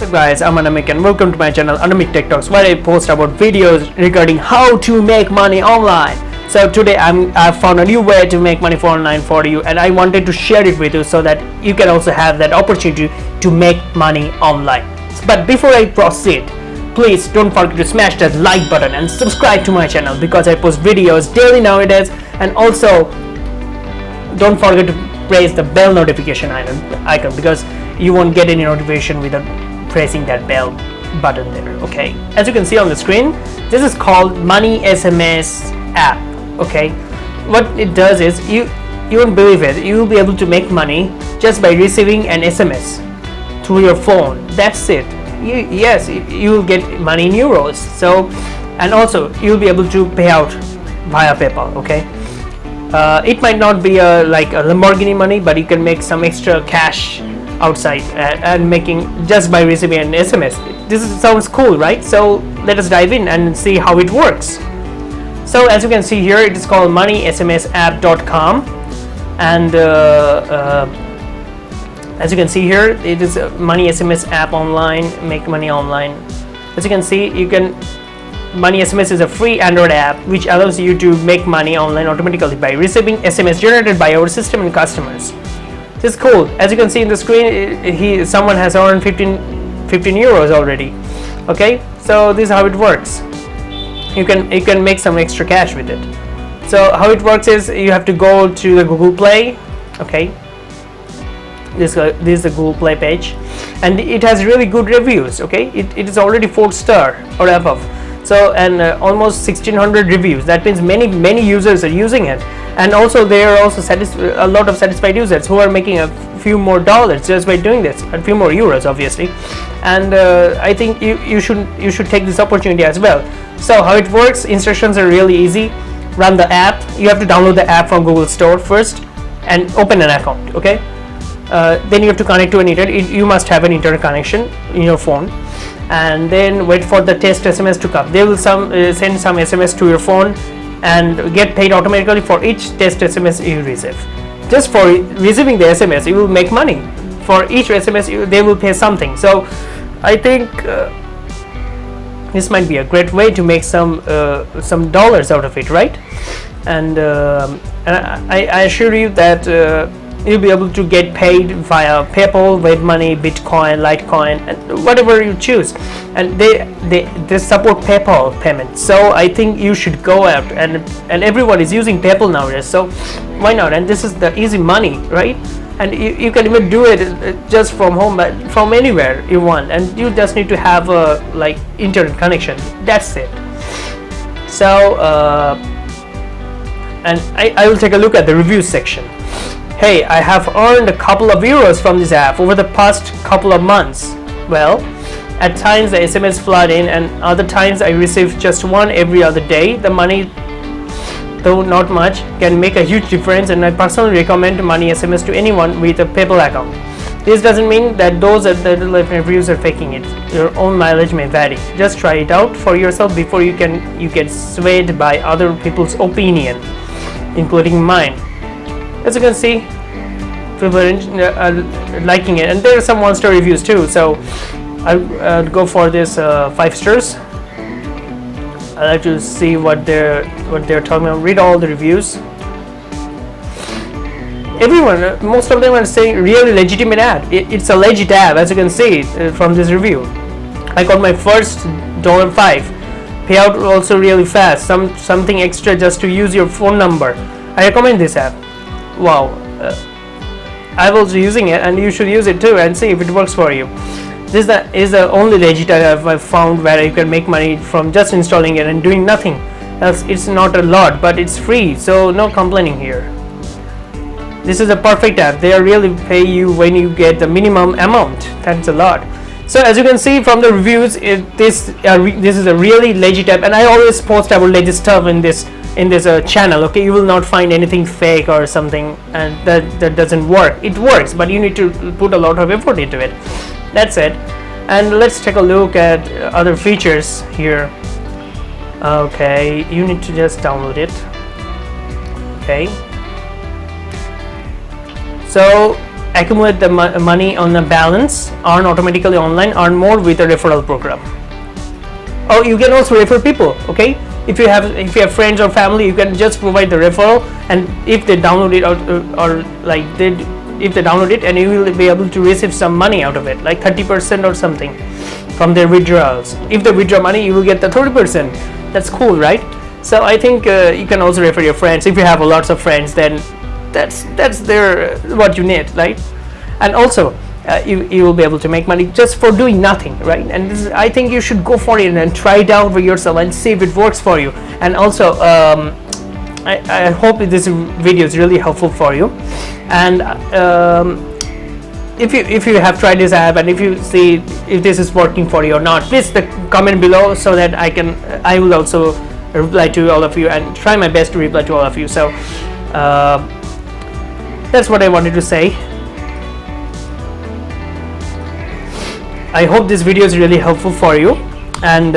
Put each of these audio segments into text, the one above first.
What's up guys, I'm Anamik and welcome to my channel Anamik Tech Talks, where I post about videos regarding how to make money online. So today I've found a new way to make money online for you, and I wanted to share it with you so that you can also have that opportunity to make money online. But before I proceed, please don't forget to smash that like button and subscribe to my channel because I post videos daily nowadays, and also don't forget to press the bell notification icon because you won't get any notification without pressing that bell button there. Okay, as you can see on the screen, this is called Money SMS app. Okay, what it does is you won't believe it, you will be able to make money just by receiving an SMS through your phone. That's it. You will get money in euros. So, and also you'll be able to pay out via PayPal. Okay, it might not be like a Lamborghini money, but you can make some extra cash outside and making just by receiving an SMS. Sounds cool, right? So let us dive in and see how it works. So as you can see here, it is called moneysmsapp.com, and as you can see here, it is a Money SMS app online, make money online. As you can see, Money SMS is a free Android app which allows you to make money online automatically by receiving SMS generated by our system and customers. This is cool. As you can see in the screen, someone has earned 15 euros already. Okay, so this is how it works. You can make some extra cash with it. So how it works is you have to go to the Google Play. Okay, this is the Google Play page, and it has really good reviews. Okay, it is already 4-star or above. So, and almost 1600 reviews. That means many users are using it, and also there are also a lot of satisfied users who are making a few more dollars just by doing this, a few more euros obviously. And I think you should take this opportunity as well. So how it works, instructions are really easy. Run the app. You have to download the app from Google Store first and open an account. Okay, then you have to connect to an internet. You must have an internet connection in your phone, and then wait for the test SMS to come. They will send some SMS to your phone and get paid automatically for each test SMS you receive. Just for receiving the SMS, you will make money. For each SMS, they will pay something. So I think this might be a great way to make some dollars out of it, right? And I assure you that you'll be able to get paid via PayPal, Wave Money, Bitcoin, Litecoin, and whatever you choose. And they support PayPal payment. So I think you should go out, and everyone is using PayPal nowadays. So why not? And this is the easy money, right? And you can even do it just from home, from anywhere you want, and you just need to have a like internet connection. That's it. So and I will take a look at the reviews section. Hey, I have earned a couple of euros from this app over the past couple of months. Well, at times the SMS flood in, and other times I receive just one every other day. The money, though not much, can make a huge difference, and I personally recommend Money SMS to anyone with a PayPal account. This doesn't mean that those that reviews are faking it. Your own mileage may vary. Just try it out for yourself before you get swayed by other people's opinion, including mine. As you can see, people are liking it, and there are some 1-star reviews too. So I'll go for this 5 stars. I like to see what they're talking about. Read all the reviews. Most of them are saying really legitimate ad. It's a legit app, as you can see from this review. I got my first $5 payout also really fast. Something extra just to use your phone number. I recommend this app. Wow, I'm also using it, and you should use it too and see if it works for you. This is the only legit app I've found where you can make money from just installing it and doing nothing else. It's not a lot, but it's free, so no complaining here. This is a perfect app. They really pay you when you get the minimum amount. That's a lot. So as you can see from the reviews, this is a really legit app, and I always post about legit stuff in this channel. Okay, you will not find anything fake or something and that doesn't work. It works, but you need to put a lot of effort into it. That's it. And let's take a look at other features here. Okay, you need to just download it. Okay, so accumulate the money on a balance, earn automatically online, earn more with a referral program. Or you can also refer people. Okay, if you have friends or family, you can just provide the referral, and if they download it or like if they download it, and you will be able to receive some money out of it, like 30% or something from their withdrawals. If they withdraw money, you will get the 30%. That's cool, right? So I think you can also refer your friends. If you have lots of friends, then that's their what you need, right? And also you will be able to make money just for doing nothing, right? And I think you should go for it and try it out for yourself and see if it works for you. And also I hope this video is really helpful for you. And if you have tried this app and if you see if this is working for you or not, please comment below so that I will also reply to all of you and try my best to reply to all of you. So that's what I wanted to say. I hope this video is really helpful for you, and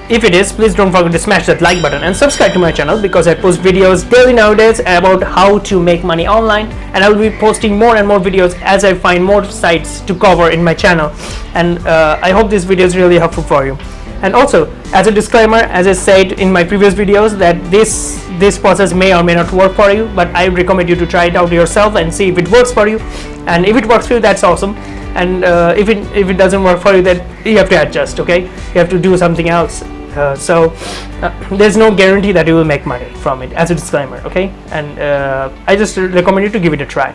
if it is, please don't forget to smash that like button and subscribe to my channel, because I post videos daily nowadays about how to make money online, and I will be posting more and more videos as I find more sites to cover in my channel. And I hope this video is really helpful for you. And also, as a disclaimer, as I said in my previous videos, that this process may or may not work for you, but I recommend you to try it out yourself and see if it works for you. And if it works for you, that's awesome. And if it doesn't work for you, then you have to adjust. Okay, you have to do something else. So there's no guarantee that you will make money from it, as a disclaimer. Okay, and I just recommend you to give it a try.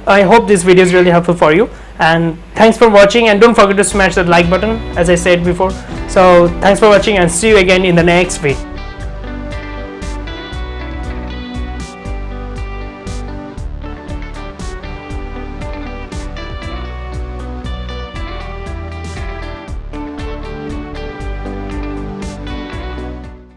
I hope this video is really helpful for you, and thanks for watching, and don't forget to smash that like button as I said before. So thanks for watching, and see you again in the next video.